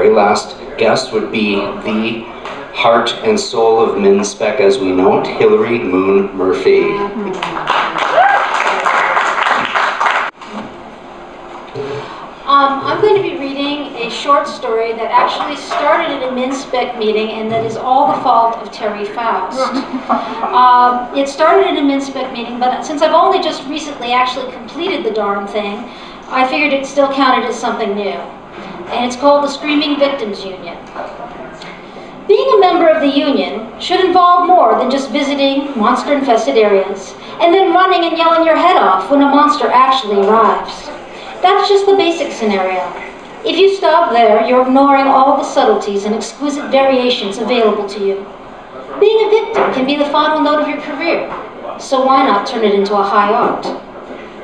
very last guest would be the heart and soul of MinSpec as we know it, Hilary Moon Murphy. I'm going to be reading a short story that actually started at a MinSpec meeting and that is all the fault of Terry Faust. It started at a MinSpec meeting, but since I've only just recently actually completed the darn thing, I figured it still counted as something new. And it's called the Screaming Victims Union. Being a member of the union should involve more than just visiting monster-infested areas and then running and yelling your head off when a monster actually arrives. That's just the basic scenario. If you stop there, you're ignoring all the subtleties and exquisite variations available to you. Being a victim can be the final note of your career, so why not turn it into a high art?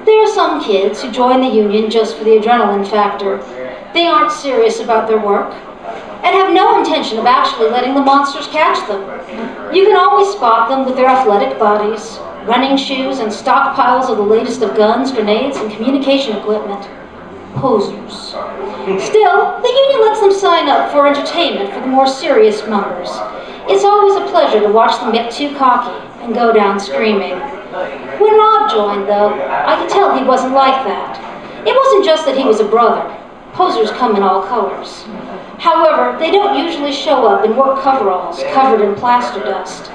There are some kids who join the union just for the adrenaline factor. They aren't serious about their work and have no intention of actually letting the monsters catch them. You can always spot them with their athletic bodies, running shoes, and stockpiles of the latest of guns, grenades, and communication equipment. Posers. Still, the union lets them sign up for entertainment for the more serious members. It's always a pleasure to watch them get too cocky and go down screaming. When Rob joined, though, I could tell he wasn't like that. It wasn't just that he was a brother. Posers come in all colors. However, they don't usually show up in work coveralls covered in plaster dust.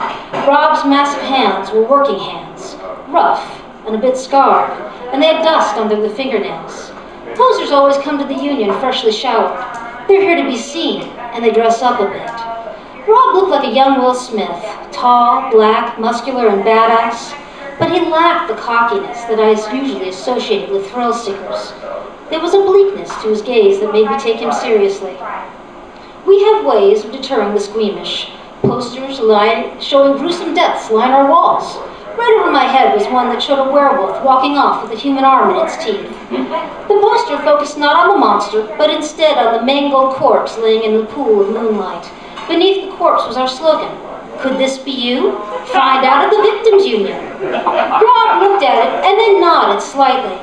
Rob's massive hands were working hands, rough and a bit scarred, and they had dust under the fingernails. Posers always come to the union freshly showered. They're here to be seen, and they dress up a bit. Rob looked like a young Will Smith, tall, black, muscular, and badass, but he lacked the cockiness that I usually associated with thrill seekers. There was a bleakness to his gaze that made me take him seriously. We have ways of deterring the squeamish. Posters showing gruesome deaths line our walls. Right over my head was one that showed a werewolf walking off with a human arm in its teeth. The poster focused not on the monster, but instead on the mangled corpse laying in the pool of moonlight. Beneath the corpse was our slogan, "Could this be you? Find out at the Victims Union." Rob looked at it and then nodded slightly.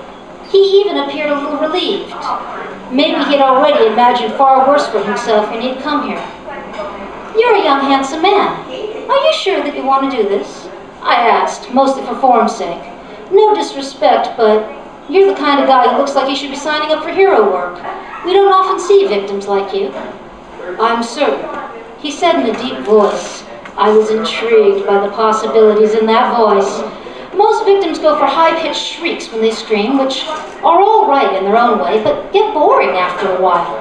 He even appeared a little relieved. Maybe he had already imagined far worse for himself when he'd come here. "You're a young, handsome man. Are you sure that you want to do this?" I asked, mostly for form's sake. No disrespect, but you're the kind of guy who looks like he should be signing up for hero work. We don't often see victims like you. "I'm certain," he said in a deep voice. I was intrigued by the possibilities in that voice. Most victims go for high-pitched shrieks when they scream, which are all right in their own way, but get boring after a while.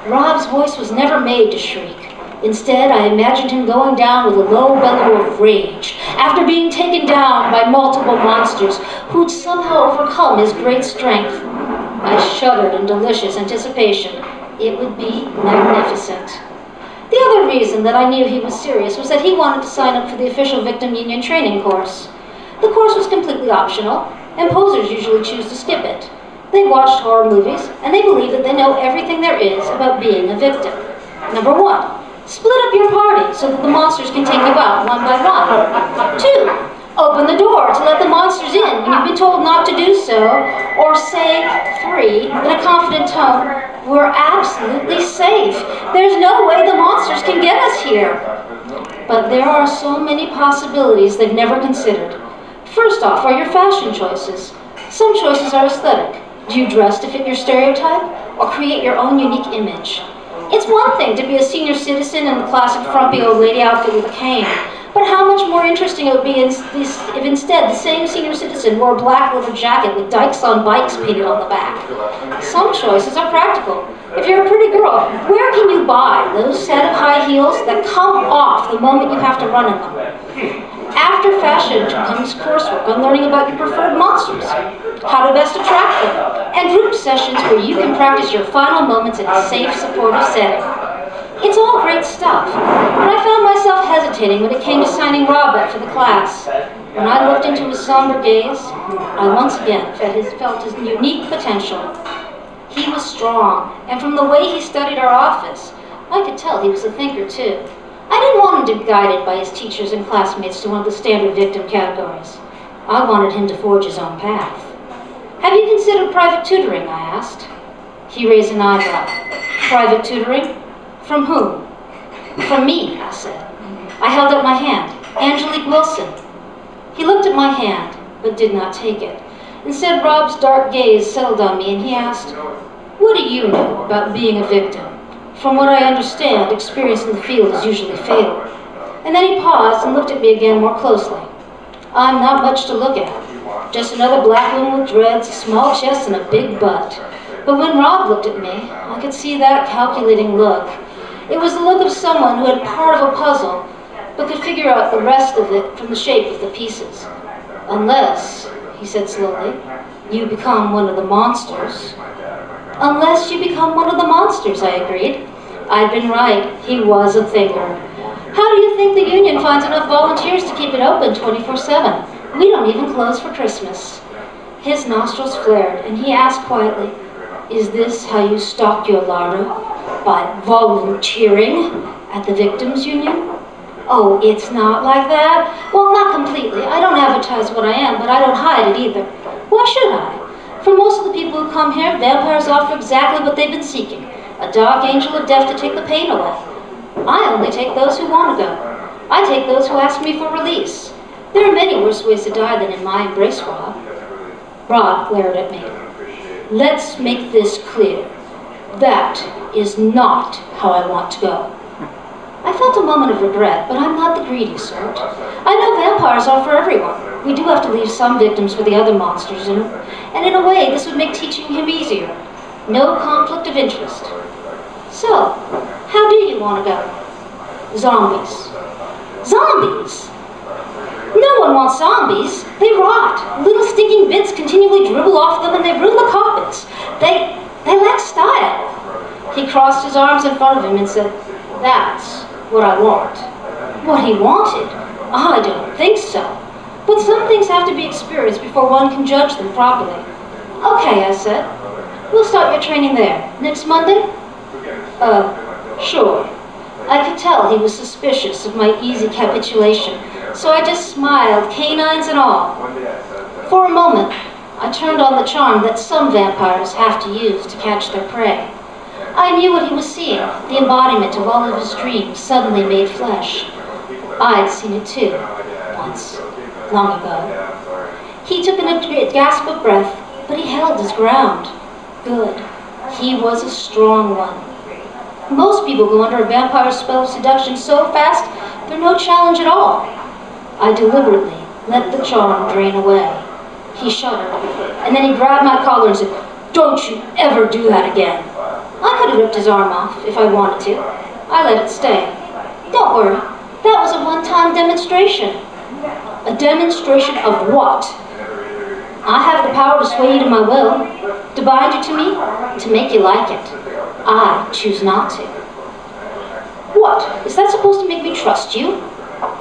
Rob's voice was never made to shriek. Instead, I imagined him going down with a low bellow of rage after being taken down by multiple monsters who'd somehow overcome his great strength. I shuddered in delicious anticipation. It would be magnificent. The other reason that I knew he was serious was that he wanted to sign up for the official Victim Union training course. The course was completely optional, and posers usually choose to skip it. They watched horror movies, and they believe that they know everything there is about being a victim. Number 1, split up your party so that the monsters can take you out one by one. 2, open the door to let the monsters in when you've been told not to do so. Or say 3, in a confident tone, "We're absolutely safe. There's no way the monsters can get us here." But there are so many possibilities they've never considered. First off are your fashion choices. Some choices are aesthetic. Do you dress to fit your stereotype, or create your own unique image? It's one thing to be a senior citizen in the classic frumpy old lady outfit with a cane, but how much more interesting it would be if instead the same senior citizen wore a black leather jacket with Dykes on Bikes painted on the back. Some choices are practical. If you're a pretty girl, where can you buy those set of high heels that come off the moment you have to run in them? After fashion comes coursework on learning about your preferred monsters, how to best attract them, and group sessions where you can practice your final moments in a safe, supportive setting. It's all great stuff, but I found myself hesitating when it came to signing Rob up for the class. When I looked into his somber gaze, I once again felt his unique potential. He was strong, and from the way he studied our office, I could tell he was a thinker too. I didn't want him to be guided by his teachers and classmates to one of the standard victim categories. I wanted him to forge his own path. "Have you considered private tutoring?" I asked. He raised an eyebrow. "Private tutoring? From whom? From me, I said. I held up my hand. Angelique Wilson. He looked at my hand, but did not take it. Instead, Rob's dark gaze settled on me, and he asked, "What do you know about being a victim? From what I understand, experience in the field is usually fatal." And then he paused and looked at me again more closely. "I'm not much to look at. Just another black woman with dreads, a small chest, and a big butt." But when Rob looked at me, I could see that calculating look. It was the look of someone who had part of a puzzle, but could figure out the rest of it from the shape of the pieces. "Unless," he said slowly, "you become one of the monsters." "Unless you become one of the monsters," I agreed. I'd been right. He was a thinker. "How do you think the union finds enough volunteers to keep it open 24/7? We don't even close for Christmas." His nostrils flared, and he asked quietly, "Is this how you stock your larder? By volunteering at the Victims Union?" "Oh, it's not like that. Well, not completely. I don't advertise what I am, but I don't hide it either. Why should I? For most of the people who come here, vampires offer exactly what they've been seeking, a dark angel of death to take the pain away. I only take those who want to go. I take those who ask me for release. There are many worse ways to die than in my embrace, Rob." Rob glared at me. "Let's make this clear. That is not how I want to go." I felt a moment of regret, but I'm not the greedy sort. I know vampires are for everyone. We do have to leave some victims for the other monsters, and in a way, this would make teaching him easier. No conflict of interest. "So, how do you want to go?" "Zombies." "Zombies? No one wants zombies. They rot. Little stinking bits continually dribble off them and they ruin the carpets. They lack style." He crossed his arms in front of him and said, "That's what I want." What he wanted? I don't think so. But some things have to be experienced before one can judge them properly. "Okay," I said. "We'll start your training there. Next Monday?" Sure." I could tell he was suspicious of my easy capitulation, so I just smiled, canines and all. For a moment, I turned on the charm that some vampires have to use to catch their prey. I knew what he was seeing, the embodiment of all of his dreams suddenly made flesh. I'd seen it too, once, long ago. He took a gasp of breath, but he held his ground. Good. He was a strong one. Most people go under a vampire's spell of seduction so fast, they're no challenge at all. I deliberately let the charm drain away. He shuddered, and then he grabbed my collar and said, "Don't you ever do that again." I could have ripped his arm off if I wanted to. I let it stay. "Don't worry, that was a one-time demonstration." "A demonstration of what?" "I have the power to sway you to my will, to bind you to me, to make you like it. I choose not to." "What? Is that supposed to make me trust you?"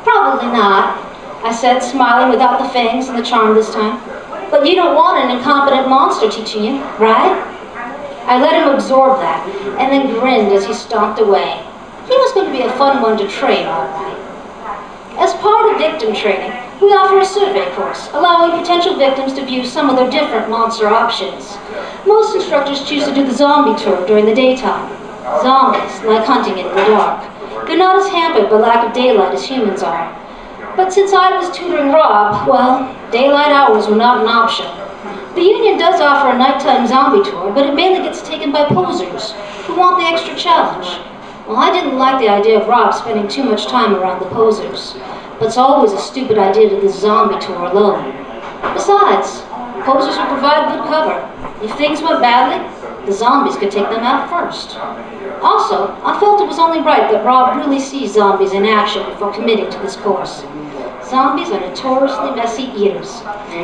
"Probably not," I said, smiling without the fangs and the charm this time. "But you don't want an incompetent monster teaching you, right?" I let him absorb that, and then grinned as he stomped away. He was going to be a fun one to train, all right. As part of victim training, we offer a survey course, allowing potential victims to view some of their different monster options. Most instructors choose to do the zombie tour during the daytime. Zombies like hunting in the dark. They're not as hampered by lack of daylight as humans are. But since I was tutoring Rob, well, daylight hours were not an option. The union does offer a nighttime zombie tour, but it mainly gets taken by posers who want the extra challenge. Well, I didn't like the idea of Rob spending too much time around the posers, but it's always a stupid idea to do the zombie tour alone. Besides, posers would provide good cover. If things went badly, the zombies could take them out first. Also, I felt it was only right that Rob really sees zombies in action before committing to this course. Zombies are notoriously messy eaters.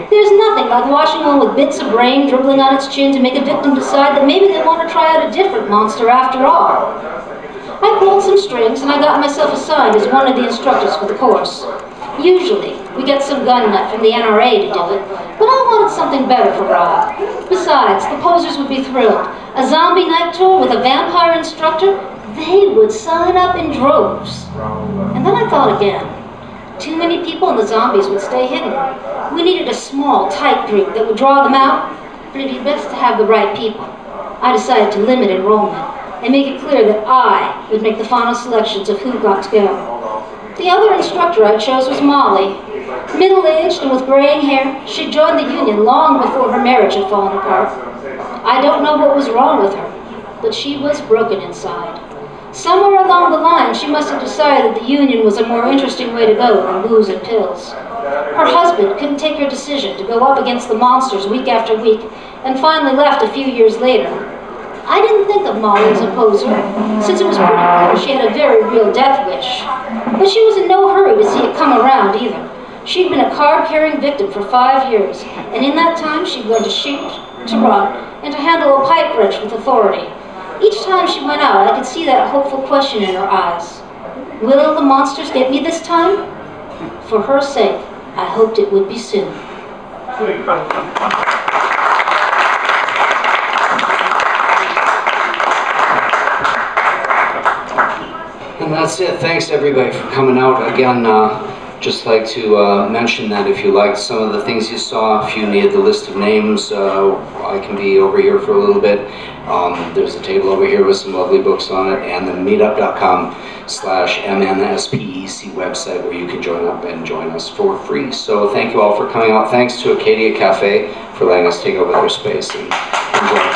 There's nothing like watching one with bits of brain dribbling on its chin to make a victim decide that maybe they want to try out a different monster after all. I pulled some strings and I got myself assigned as one of the instructors for the course. Usually, we get some gun nut from the NRA to do it, but I wanted something better for Rob. Besides, the posers would be thrilled. A zombie night tour with a vampire instructor? They would sign up in droves. And then I thought again. Too many people and the zombies would stay hidden. We needed a small, tight group that would draw them out, but it'd be best to have the right people. I decided to limit enrollment and make it clear that I would make the final selections of who got to go. The other instructor I chose was Molly. Middle-aged and with graying hair, she joined the union long before her marriage had fallen apart. I don't know what was wrong with her, but she was broken inside. Somewhere along the line, she must have decided the union was a more interesting way to go than booze and pills. Her husband couldn't take her decision to go up against the monsters week after week, and finally left a few years later. I didn't think of Molly as a poser, since it was pretty clear she had a very real death wish. But she was in no hurry to see it come around either. She'd been a card-carrying victim for 5 years, and in that time she'd learned to shoot, to run, and to handle a pipe wrench with authority. Each time she went out, I could see that hopeful question in her eyes. Will the monsters get me this time? For her sake, I hoped it would be soon. And that's it. Thanks everybody for coming out. Again, just like to mention that if you liked some of the things you saw, if you needed the list of names, I can be over here for a little bit. There's a table over here with some lovely books on it, and the meetup.com/MNSPEC website where you can join up and join us for free. So thank you all for coming out. Thanks to Acadia Cafe for letting us take over their space, and enjoy.